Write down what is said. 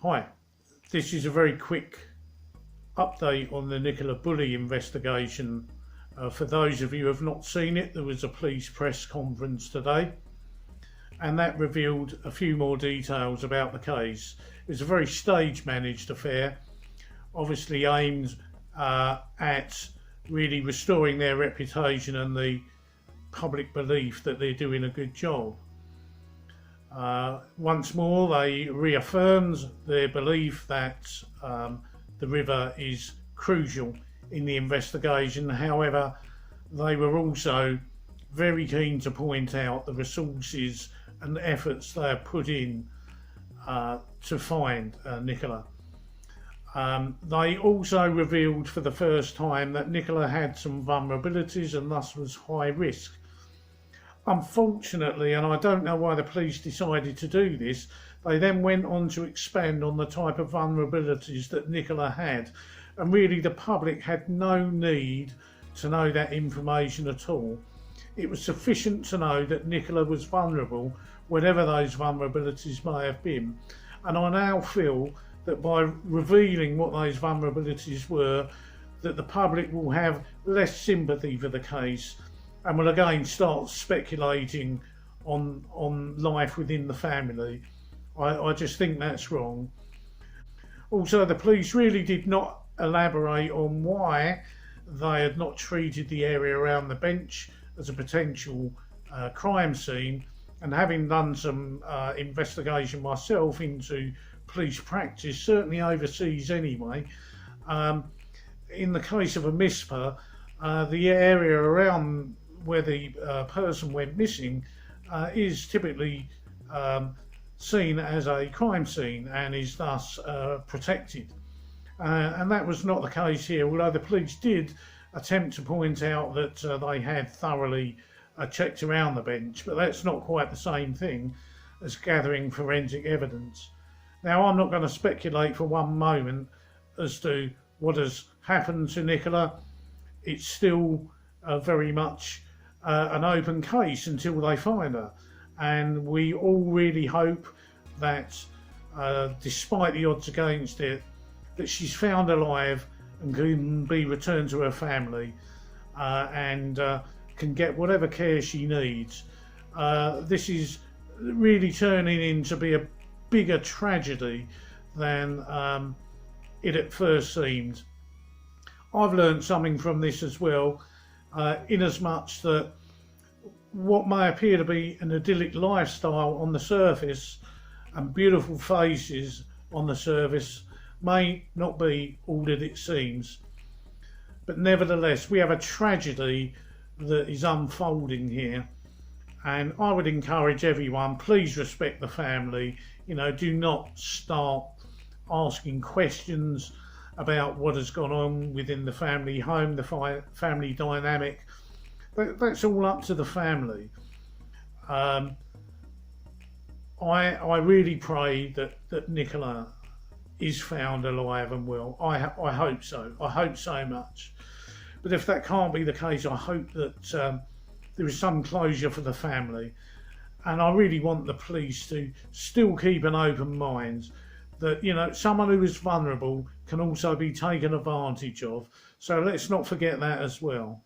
Hi, this is a very quick update on the Nicola Bulley investigation. For those of you who have not seen it, there was a police press conference today and that revealed a few more details about the case. It was a very stage managed affair, obviously aimed at really restoring their reputation and the public belief that they're doing a good job. Once more, they reaffirmed their belief that the river is crucial in the investigation. However, they were also very keen to point out the resources and efforts they have put in to find Nicola. They also revealed for the first time that Nicola had some vulnerabilities and thus was high risk. Unfortunately, and I don't know why the police decided to do this, they then went on to expand on the type of vulnerabilities that Nicola had, and really the public had no need to know that information at all. It was sufficient to know that Nicola was vulnerable, whatever those vulnerabilities may have been. And I now feel that by revealing what those vulnerabilities were, that the public will have less sympathy for the case and will again start speculating on life within the family. I just think that's wrong. Also, the police really did not elaborate on why they had not treated the area around the bench as a potential crime scene, and having done some investigation myself into police practice, certainly overseas anyway, in the case of a MISPA, the area around where the person went missing is typically seen as a crime scene and is thus protected. And that was not the case here, although the police did attempt to point out that they had thoroughly checked around the bench, but that's not quite the same thing as gathering forensic evidence. Now, I'm not going to speculate for one moment as to what has happened to Nicola. It's still very much an open case until they find her, and we all really hope that despite the odds against it, that she's found alive and can be returned to her family and can get whatever care she needs. This is really turning into be a bigger tragedy than it at first seemed. I've learned something from this as well, in as much that what may appear to be an idyllic lifestyle on the surface and beautiful faces on the surface may not be all that it seems. But nevertheless, we have a tragedy that is unfolding here, and I would encourage everyone, please respect the family. You know, do not start asking questions about what has gone on within the family home, the family dynamic. That's all up to the family. I really pray that Nicola is found alive and well. I hope so. I hope so much. But if that can't be the case, I hope that there is some closure for the family. And I really want the police to still keep an open mind that, you know, someone who is vulnerable can also be taken advantage of. So let's not forget that as well.